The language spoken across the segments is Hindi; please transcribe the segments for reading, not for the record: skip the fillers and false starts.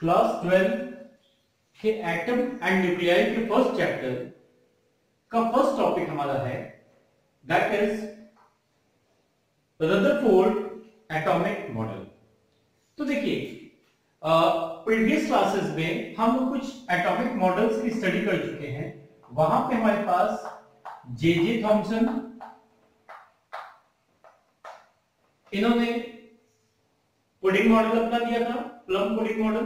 क्लास 12 के एटम एंड न्यूक्लियाई के फर्स्ट चैप्टर का फर्स्ट टॉपिक हमारा है, that is Rutherford atomic model. तो देखिए, प्रीवियस क्लासेस में हम कुछ एटॉमिक मॉडल्स की स्टडी कर चुके हैं। वहां पे हमारे पास जे थॉमसन, इन्होंने पुडिंग मॉडल अपना दिया था, प्लम पुडिंग मॉडल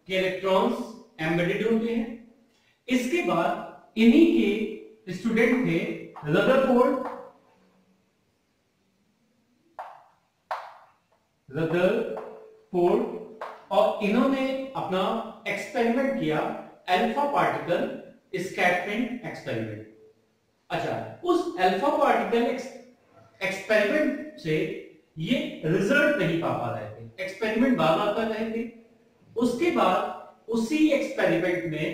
के इलेक्ट्रॉन्स एम्बेडेड होते हैं। इसके बाद इन्हीं के स्टूडेंट थे रदरफोर्ड और इन्होंने अपना एक्सपेरिमेंट किया, अल्फा पार्टिकल स्कैटरिंग एक्सपेरिमेंट। अच्छा, उस अल्फा पार्टिकल एक्सपेरिमेंट से ये रिजल्ट नहीं पा रहे थे, एक्सपेरिमेंट बार बार कर रहे थे। उसके बाद उसी एक्सपेरिमेंट में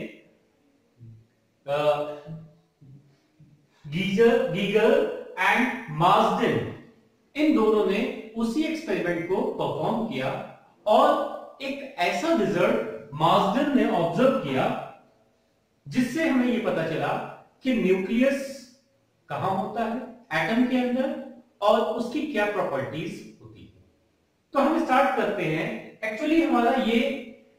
गीगर एंड मार्सडेन, इन दोनों ने उसी एक्सपेरिमेंट को परफॉर्म किया और एक ऐसा रिजल्ट मार्सडेन ने ऑब्जर्व किया जिससे हमें यह पता चला कि न्यूक्लियस कहां होता है एटम के अंदर और उसकी क्या प्रॉपर्टीज होती है। तो हम स्टार्ट करते हैं। एक्चुअली हमारा ये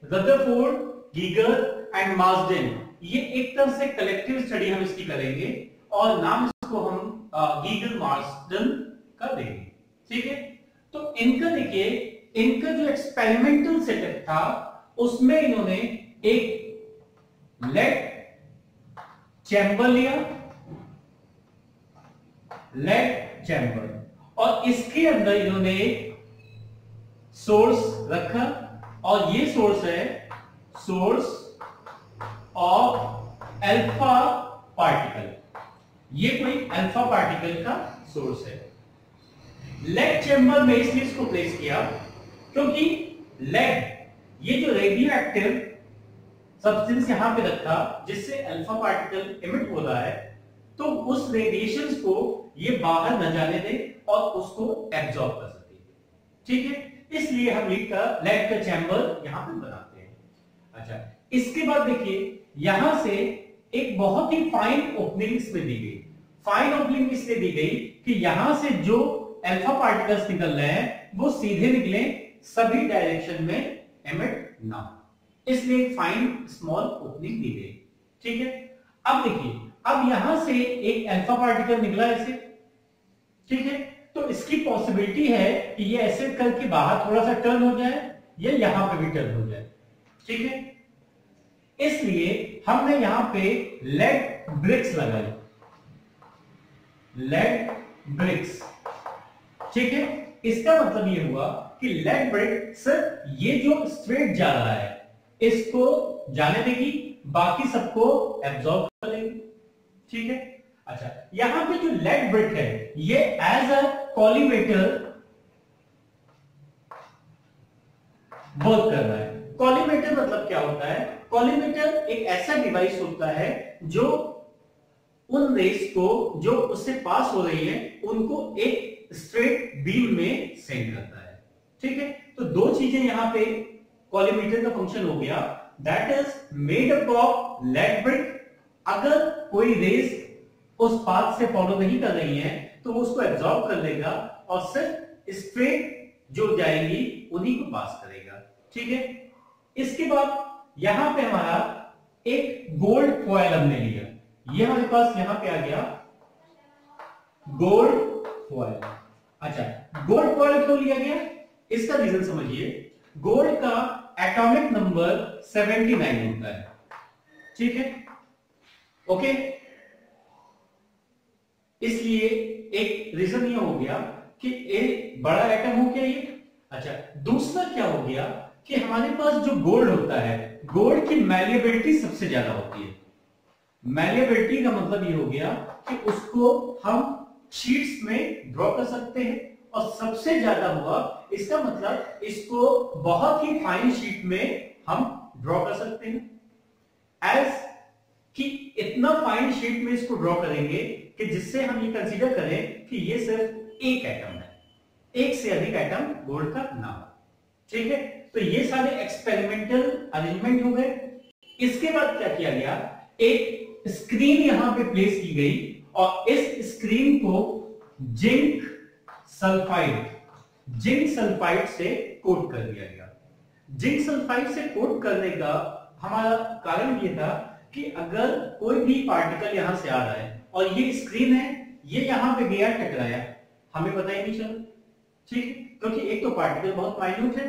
रदरफोर्ड, गीगर एंड मार्सडेन, ये एक तरह से कलेक्टिव स्टडी हम इसकी करेंगे और नाम इसको हम गीगर मार्सडेन का देंगे, ठीक है। तो इनका देखिए, इनका जो एक्सपेरिमेंटल सेटअप था उसमें इन्होंने एक लेड चैम्बर लिया, लेड चैम्बर, और इसके अंदर इन्होंने एक सोर्स रखा और ये सोर्स है सोर्स ऑफ अल्फा पार्टिकल। ये कोई अल्फा पार्टिकल का सोर्स है। लेड चैम्बर में इसलिए इसको प्लेस किया क्योंकि लेड, ये जो रेडियो एक्टिव सब्सटेंस यहां पे रखा जिससे अल्फा पार्टिकल इमिट हो रहा है, तो उस रेडिएशंस को ये बाहर न जाने दे और उसको एब्जॉर्ब कर सके, ठीक है। इसलिए हम लेड का चैम्बर यहां पे बनाते हैं। अच्छा, इसके बाद देखिए, यहां से एक बहुत ही फाइन ओपनिंग इसमें दी गई। फाइन ओपनिंग इसलिए दी गई कि यहां से जो अल्फा पार्टिकल्स निकल रहे हैं वो सीधे निकले, सभी डायरेक्शन में एमिट ना हो, इसलिए फाइन स्मॉल ओपनिंग दी गई, ठीक है। अब देखिए, अब यहां से एक अल्फा पार्टिकल निकला ऐसे, ठीक है। तो इसकी पॉसिबिलिटी है कि ये ऐसे करके बाहर थोड़ा सा टर्न हो जाए या यहां पे भी टर्न हो जाए, ठीक है। इसलिए हमने यहां पे लेड ब्रिक्स लगाई, लेड ब्रिक्स, ठीक है। इसका मतलब ये हुआ कि लेड ब्रिक सिर्फ ये जो स्ट्रेट जा रहा है इसको जाने देगी, बाकी सबको एब्जॉर्ब कर लेगी, ठीक है। अच्छा, यहां पे जो लेड ब्रिक है ये एज अ कॉलीमेटर वर्क कर रहा है। कॉलीमेटर मतलब क्या होता है? कॉलीमेटर एक ऐसा डिवाइस होता है जो उन रेस को जो उससे पास हो रही है उनको एक स्ट्रेट बीम में सेंड करता है, ठीक है। तो दो चीजें यहां पे कॉलीमेटर का फंक्शन हो गया, that is made up of lead brick. अगर कोई रेस उस पाथ से फॉलो नहीं कर रही है तो वो उसको एब्जॉर्ब कर लेगा और सिर्फ स्ट्रेट जो जाएंगी उन्हीं को पास करेगा, ठीक है। इसके बाद यहां पे हमारा एक गोल्ड फॉयल हमने लिया, ये हमारे पास यहां पे आ गया गोल्ड फॉयल। अच्छा, गोल्ड फॉयल क्यों लिया गया इसका रीजन समझिए। गोल्ड का एटॉमिक नंबर 79 होता है, ठीक है, ओके। इसलिए एक रीजन ये हो गया कि एक बड़ा एटम हो गया ये। अच्छा, दूसरा क्या हो गया कि हमारे पास जो गोल्ड होता है, गोल्ड की मैलिएबिलिटी सबसे ज्यादा होती है। मैलिएबिलिटी का मतलब ये हो गया कि उसको हम शीट्स में ड्रॉ कर सकते हैं और सबसे ज्यादा हुआ इसका मतलब इसको बहुत ही फाइन शीट में हम ड्रॉ कर सकते हैं। एज कि इतना फाइन शीट में इसको ड्रॉ करेंगे कि जिससे हम ये कंसीडर करें कि ये सिर्फ एक एटम है, एक से अधिक एटम गोल्ड का ना हो, ठीक है, तो ये सारे एक्सपेरिमेंटल अरेंजमेंट हो गए। इसके बाद क्या किया गया, एक स्क्रीन यहां पे प्लेस की गई और इस स्क्रीन को जिंक सल्फाइड से कोट कर दिया गया। जिंक सल्फाइड से कोट करने का हमारा कारण ये था कि अगर कोई भी पार्टिकल यहां से आ रहा है और ये स्क्रीन है, ये यहां पे गया टकराया, हमें पता ही नहीं चला, ठीक है, क्योंकि एक तो पार्टिकल बहुत माइन्यूट है,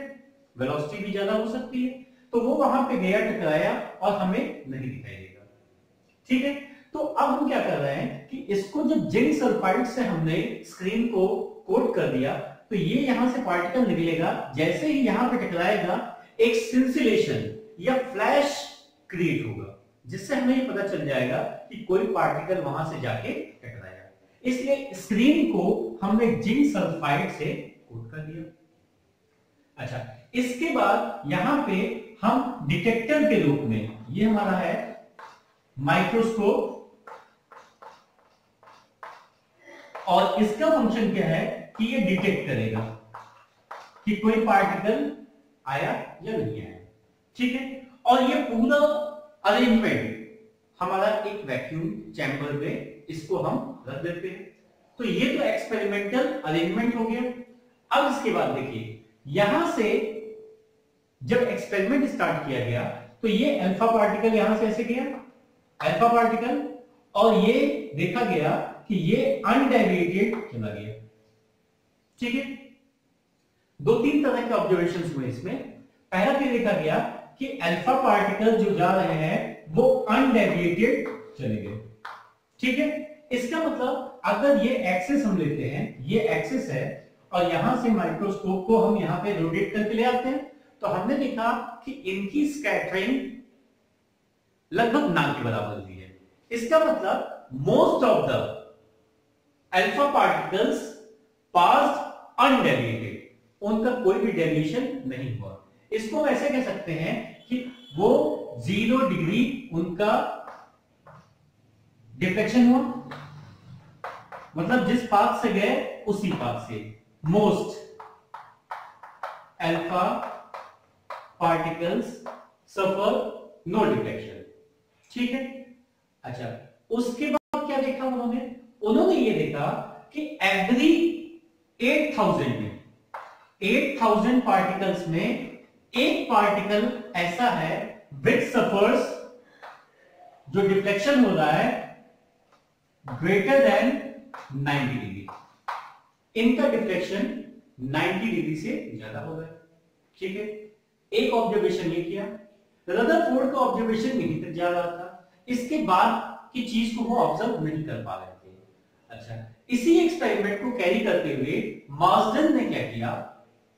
वेलोसिटी भी ज्यादा हो सकती है, तो वो वहां पे गया टकराया और हमें नहीं दिखाई देगा, ठीक है। तो अब हम क्या कर रहे हैं कि इसको जब जिंक सल्फाइड से हमने स्क्रीन को कोट कर दिया, तो ये यहां से पार्टिकल निकलेगा, जैसे ही यहां पे टकराएगा एक सिंसिलेशन या फ्लैश क्रिएट होगा, जिससे हमें ये पता चल जाएगा कि कोई पार्टिकल वहां से जाके टकराया। इसलिए स्क्रीन को हमने जिंक सल्फाइड से कोट कर दिया। अच्छा, इसके बाद यहां पे हम डिटेक्टर के रूप में, ये हमारा है माइक्रोस्कोप, और इसका फंक्शन क्या है कि ये डिटेक्ट करेगा कि कोई पार्टिकल आया या नहीं आया, ठीक है। और ये पूरा अरेंजमेंट हमारा एक वैक्यूम चैम्बर में इसको हम रख देते हैं। तो ये तो एक्सपेरिमेंटल अरेंजमेंट हो गया। अब इसके बाद देखिए, यहां से जब एक्सपेरिमेंट स्टार्ट किया गया तो ये अल्फा पार्टिकल यहां से ऐसे गया, अल्फा पार्टिकल, और ये देखा गया कि ये अनडेविएटेड चला गया, ठीक है। दो तीन तरह के ऑब्जर्वेशंस हुए इसमें। पहला क्या देखा गया कि अल्फा पार्टिकल जो जा रहे हैं वो अनडेविएटेड चले गए, ठीक है। इसका मतलब अगर ये एक्सिस हम लेते हैं, ये एक्सिस है, और यहां से माइक्रोस्कोप को हम यहां पे रोटेट करके ले आते हैं, तो हमने देखा कि इनकी स्कैटरिंग लगभग ना के बराबर हुई है। इसका मतलब most of the alpha particles passed undeviated, उनका कोई भी डेविएशन नहीं हुआ। इसको हम ऐसे कह सकते हैं कि वो 0 डिग्री उनका डिफ्लेक्शन हुआ, मतलब जिस पाथ से गए उसी पाथ से। मोस्ट अल्फा पार्टिकल्स सफर नो डिफ्लेक्शन, ठीक है। अच्छा, उसके बाद क्या देखा उन्होंने ये देखा कि एवरी 8000 पार्टिकल्स में एक पार्टिकल ऐसा है विच सफर्स, जो डिफ्लेक्शन हो रहा है ग्रेटर देन 90 डिग्री, इनका डिफ्लेक्शन 90 डिग्री से ज्यादा हो रहा है, ठीक है। एक ऑब्जर्वेशन ये किया, रदरफोर्ड का ऑब्जर्वेशन नहीं तक जा रहा था, इसके बाद की चीज को वो ऑब्जर्व नहीं कर पा रहे थे। अच्छा, इसी एक्सपेरिमेंट को कैरी करते हुए मार्सडन ने क्या किया,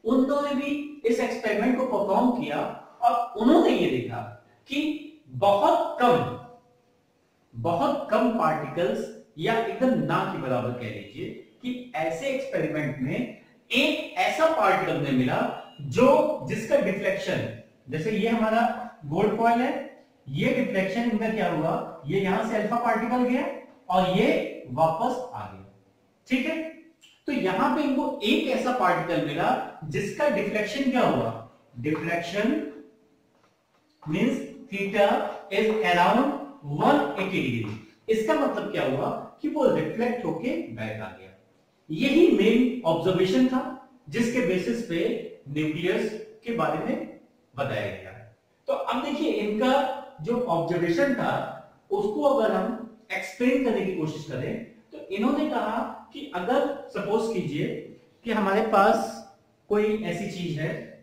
उन्होंने भी इस एक्सपेरिमेंट को परफॉर्म किया और उन्होंने ये देखा कि बहुत कम पार्टिकल्स, या एकदम ना के बराबर कह लीजिए, कि ऐसे एक्सपेरिमेंट में एक ऐसा पार्टिकल ने मिला जिसका डिफ्लेक्शन, जैसे ये हमारा गोल्ड फॉइल है, ये डिफ्लेक्शन इनका क्या हुआ, ये यहां से अल्फा पार्टिकल गया और ये वापस आ गया, ठीक है। तो यहां पे इनको एक ऐसा पार्टिकल मिला जिसका डिफ्लेक्शन क्या हुआ, deflection means theta is around 180 degree. इसका मतलब क्या हुआ कि वो रिफ्लेक्ट होके बैक आ गया। यही मेन ऑब्जर्वेशन था जिसके बेसिस पे न्यूक्लियस के बारे में बताया गया। तो अब देखिए, इनका जो ऑब्जर्वेशन था उसको अगर हम एक्सप्लेन करने की कोशिश करें, तो इन्होंने कहा कि अगर सपोज कीजिए कि हमारे पास कोई ऐसी चीज है,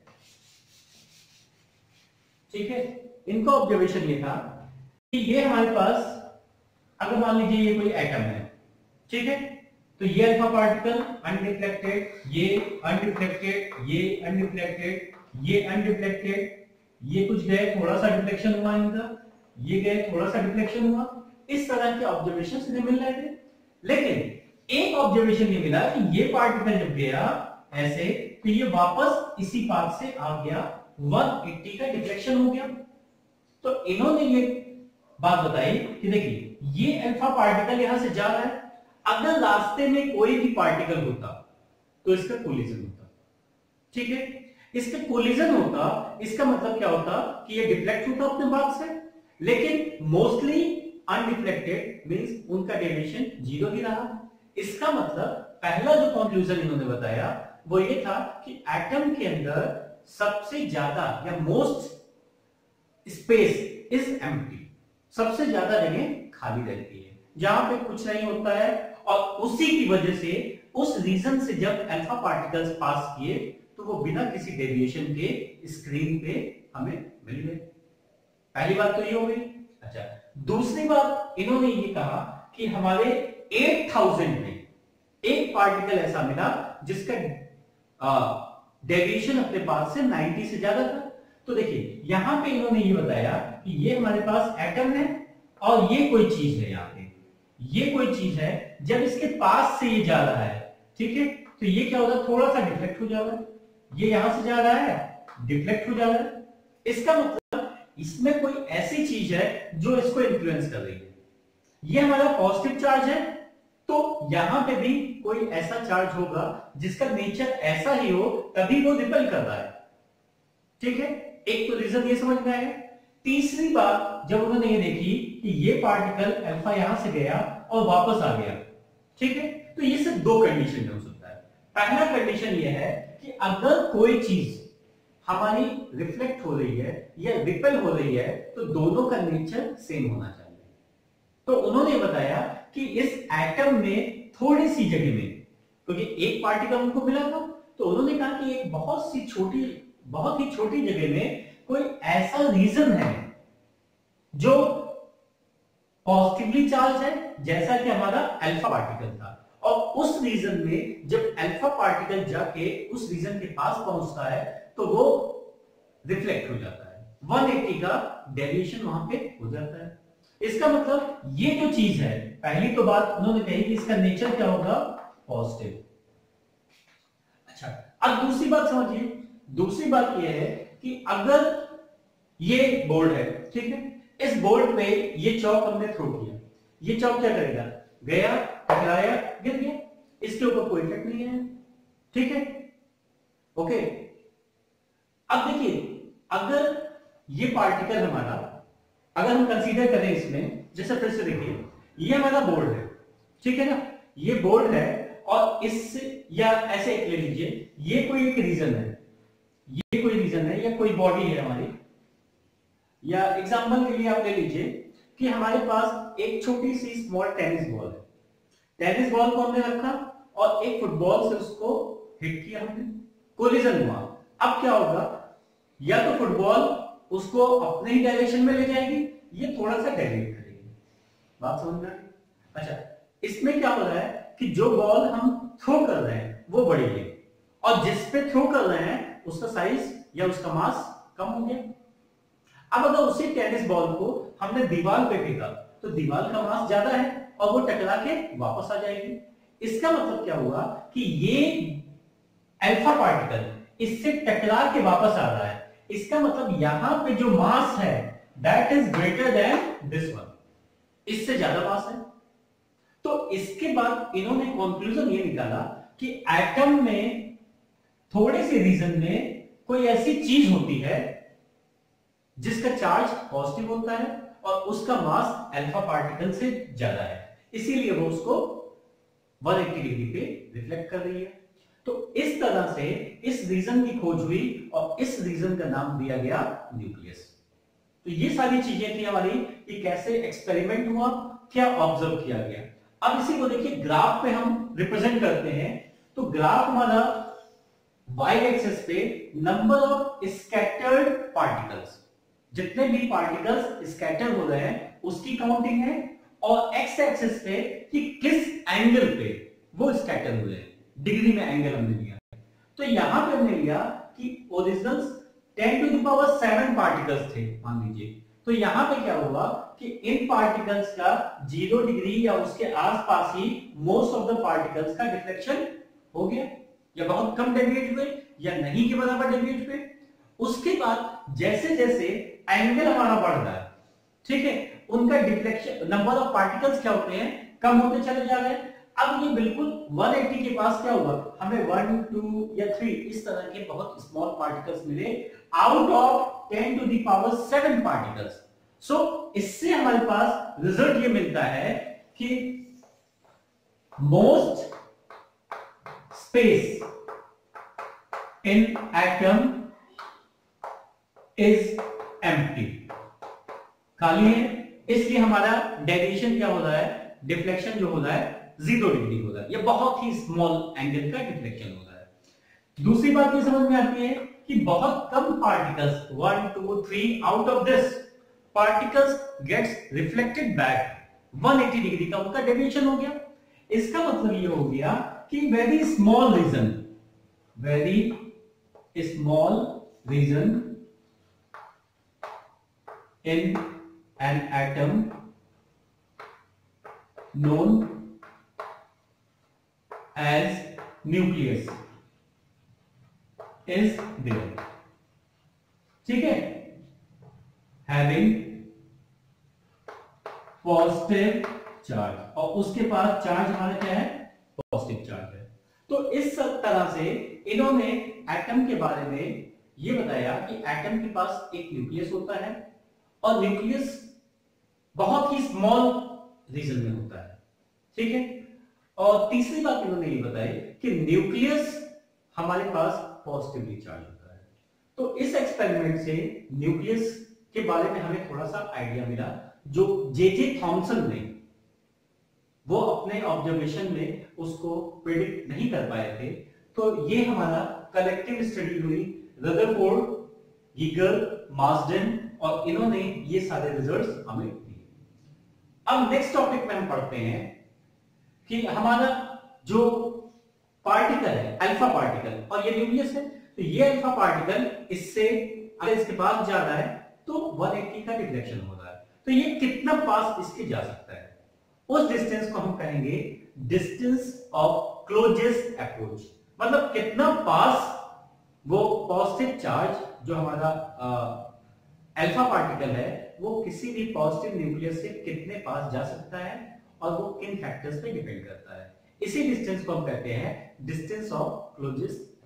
ठीक है, इनका ऑब्जर्वेशन ये था कि ये हमारे पास, अगर मान लीजिए ये कोई एटम है, ठीक है, तो ये अल्फा पार्टिकल अनडिफ्लेक्टेड, ये अनडिफ्लेक्टेड, ये अनडिफ्लेक्टेड, ये अनडिफ्लेक्टेड, ये कुछ गए थोड़ा सा डिफ्लेक्शन हुआ इनका, ये गए थोड़ा सा डिफ्लेक्शन हुआ। इस तरह के ऑब्जर्वेशंस इन्हें मिल रहे थे, लेकिन एक ऑब्जर्वेशन ये मिला कि ये पार्टिकल जब गया ऐसे, तो ये वापस इसी पाथ से आ गया, 180 का डिफ्लेक्शन हो गया। तो इन्होंने ये बात बताई कि देखिए, ये अल्फा पार्टिकल यहां से जा रहा है, अगर रास्ते में कोई भी पार्टिकल होता तो इसका कोलिजन होता, ठीक है। इस पे कोलिजन होता, इसका मतलब क्या होता कि ये डिफ्लेक्ट होता अपने पाथ से, लेकिन मोस्टली अनडिफ्लेक्टेड मींस उनका डेविएशन जीरो ही रहा। इसका मतलब पहला जो कंक्लूजन इन्होंने बताया वो ये था कि एटम के अंदर सबसे ज्यादा या मोस्ट स्पेस इज एम्प्टी, सबसे ज्यादा जगह खाली रहती है जहां पे कुछ नहीं होता है, और उसी की वजह से उस रीजन से जब अल्फा पार्टिकल्स पास किए तो वो बिना किसी डेविएशन के स्क्रीन पे हमें मिल गए। पहली बात तो ये हो गई। अच्छा, दूसरी बात इन्होंने ये कहा कि हमारे 8000 में एक पार्टिकल ऐसा मिला जिसका डेविएशन अपने पास से 90 से ज्यादा था। तो देखिए यहां पे इन्होंने ये बताया कि ये हमारे पास एटम है और ये कोई चीज है, यहां पे ये कोई चीज है, जब इसके पास से ये जा रहा है, ठीक है, तो ये क्या होता है, थोड़ा सा डिफ्लेक्ट हो जा रहा है, ये यहां से जा रहा है डिफ्लेक्ट हो जा रहा है। इसका मतलब इसमें कोई ऐसी चीज है जो इसको इन्फ्लुएंस कर रही है। ये हमारा पॉजिटिव चार्ज है, तो यहां पे भी कोई ऐसा चार्ज होगा जिसका नेचर ऐसा ही हो, तभी वो रिपेल कर रहा है। ठीक है, एक तो रीजन ये समझ में आया। तीसरी बात जब उन्होंने ये देखी कि ये पार्टिकल अल्फा यहां से गया और वापस आ गया, ठीक है, तो ये सिर्फ दो कंडीशन में हो सकता है। पहला कंडीशन ये है कि अगर कोई चीज हमारी रिफ्लेक्ट हो रही है या रिपेल हो रही है तो दोनों का नेचर सेम होना चाहिए। तो उन्होंने बताया कि इस एटम में थोड़ी सी जगह में, क्योंकि एक पार्टिकल उनको मिला था, तो उन्होंने कहा कि एक बहुत ही छोटी जगह में कोई ऐसा रीजन है जो पॉजिटिवली चार्ज है, जैसा कि हमारा अल्फा पार्टिकल था, और उस रीजन में जब अल्फा पार्टिकल जाके उस रीजन के पास पहुंचता है तो वो रिफ्लेक्ट हो जाता है, 180 का डेविएशन वहां पे हो जाता है। इसका मतलब ये जो चीज है, पहली तो बात उन्होंने कही कि इसका नेचर क्या होगा, पॉजिटिव। अच्छा, अब दूसरी बात समझिए। दूसरी बात ये है कि अगर ये बोर्ड है, ठीक है, इस बोर्ड पे ये चौक हमने थ्रो किया, ये चौक क्या करेगा, गया, टकराया, गिर गया, इसके ऊपर कोई इफेक्ट नहीं है, ठीक है, ओके। अब देखिए अगर ये पार्टिकल हमारा, अगर हम कंसीडर करें इसमें, जैसे फिर से देखिए ये हमारा बोर्ड है, ठीक है ना, ये बोर्ड है और इससे, या ऐसे ले लीजिए ये कोई एक रीजन है, ये कोई रीजन है या कोई बॉडी है हमारी, या एग्जांपल के लिए आप ले लीजिए कि हमारे पास एक छोटी सी स्मॉल टेनिस बॉल है, टेनिस बॉल को हमने रखा और एक फुटबॉल से उसको हिट किया हमने, कोलिजन हुआ। अब क्या होगा, या तो फुटबॉल उसको अपने ही डायरेक्शन में ले जाएगी, ये थोड़ा सा डेविएट करेगी, बात समझ में आ गई। अच्छा, इसमें क्या हो रहा है कि जो बॉल हम थ्रो कर रहे हैं वो बड़ी है, और जिस पे थ्रो कर रहे हैं उसका साइज या उसका मास कम हो गया। अब अगर उसी टेनिस बॉल को हमने दीवार पे फेंका तो दीवार का मास ज्यादा है और वो टकरा के वापस आ जाएगी। इसका मतलब क्या हुआ कि ये अल्फा पार्टिकल इससे टकरा के वापस आ रहा है, इसका मतलब यहां पे जो मास है that is greater than this one, इससे ज्यादा मास है। तो इसके बाद इन्होंने कंक्लूजन ये निकाला कि एटम में थोड़े से रीजन में कोई ऐसी चीज होती है जिसका चार्ज पॉजिटिव होता है और उसका मास अल्फा पार्टिकल से ज्यादा है, इसीलिए वो उसको 180 डिग्री पे रिफ्लेक्ट कर रही है। तो इस तरह से इस रीजन की खोज हुई और इस रीजन का नाम दिया गया न्यूक्लियस। तो ये सारी चीजें थी हमारी कि कैसे एक्सपेरिमेंट हुआ, क्या ऑब्जर्व किया गया। अब इसी को देखिए ग्राफ पे हम रिप्रेजेंट करते हैं। तो ग्राफ हमारा y एक्सिस पे नंबर ऑफ स्कैटर्ड पार्टिकल्स, जितने भी पार्टिकल्स स्कैटर हो रहे हैं उसकी काउंटिंग है, और x एक्सिस पे कि किस एंगल पे वो स्कैटर हुए हैं, डिग्री में एंगल हमने लिया। तो यहां पे हमने लिया कि ओरिजिनल्स 10⁷ पार्टिकल्स थे मान लीजिए, तो यहां पे क्या हुआ कि इन पार्टिकल्स का 0 डिग्री या उसके आसपास ही मोस्ट ऑफ द पार्टिकल्स का डिफ्लेक्शन हो गया, या बहुत कम डेविएट हुए या नहीं के बराबर डेविएट हुए। उसके बाद जैसे जैसे एंगल हमारा बढ़ रहा है, ठीक है, उनका डिफ्लेक्शन, नंबर ऑफ पार्टिकल्स क्या होते हैं, कम होते चले जा रहे हैं। अब ये बिल्कुल 180 के पास क्या हुआ, हमें 1 2 या 3 इस तरह के बहुत स्मॉल पार्टिकल्स मिले out of 10 to the power 7 particles. So इससे हमारे पास रिजल्ट ये मिलता है कि most space in atom is empty, खाली है, इसलिए हमारा डेविएशन क्या हो रहा है, डिफ्लेक्शन जो हो रहा है 0 डिग्री हो रहा है, ये बहुत ही स्मॉल एंगल का डिफ्लेक्शन हो रहा है। दूसरी बात ये समझ में आती है कि बहुत कम particles 1 2 3 out of this particles gets reflected back 180 degree का उनका डेविएशन हो गया। इसका मतलब ये हो गया कि very small region in an atom known as nucleus is there, ठीक है, having पॉजिटिव चार्ज, और उसके पास चार्ज हमारा क्या है, पॉजिटिव चार्ज है। तो इस तरह से इन्होंने एटम के बारे में ये बताया कि एटम के पास एक न्यूक्लियस होता है और न्यूक्लियस बहुत ही स्मॉल रीजन में होता है, ठीक है। और तीसरी बात इन्होंने ये बताई कि न्यूक्लियस हमारे पास पॉजिटिवली चार्ज होता है। तो इस एक्सपेरिमेंट से न्यूक्लियस के बारे में हमें थोड़ा सा आइडिया मिला, जो जे थॉमसन ने वो अपने ऑब्जर्वेशन में उसको प्रेडिक्ट नहीं कर पाए थे। तो ये हमारा कलेक्टिव स्टडी हुई, रदरफोर्ड, गीगर, मार्सडेन, और इन्होंने ये सारे रिजल्ट्स हमें दिए। अब नेक्स्ट टॉपिक में हम पढ़ते हैं कि हमारा जो पार्टिकल है अल्फा पार्टिकल, और ये न्यूक्लियस है, तो ये अल्फा पार्टिकल इससे अगर इसके पास जा रहा है तो 180 का डिफ्लेक्शन हो रहा है, तो ये कितना पास इसके जा सकता है, उस डिस्टेंस को हम कहेंगे डिस्टेंस ऑफ क्लोजेस्ट अप्रोच। मतलब कितना पास वो पॉजिटिव चार्ज जो हमारा अल्फा पार्टिकल है वो किसी भी पॉजिटिव न्यूक्लियस से कितने पास जा सकता है, और वो किन फैक्टर्स पे डिपेंड करता है। इसी डिस्टेंस को हम कहते हैं डिस्टेंस ऑफ क्लोजेस्ट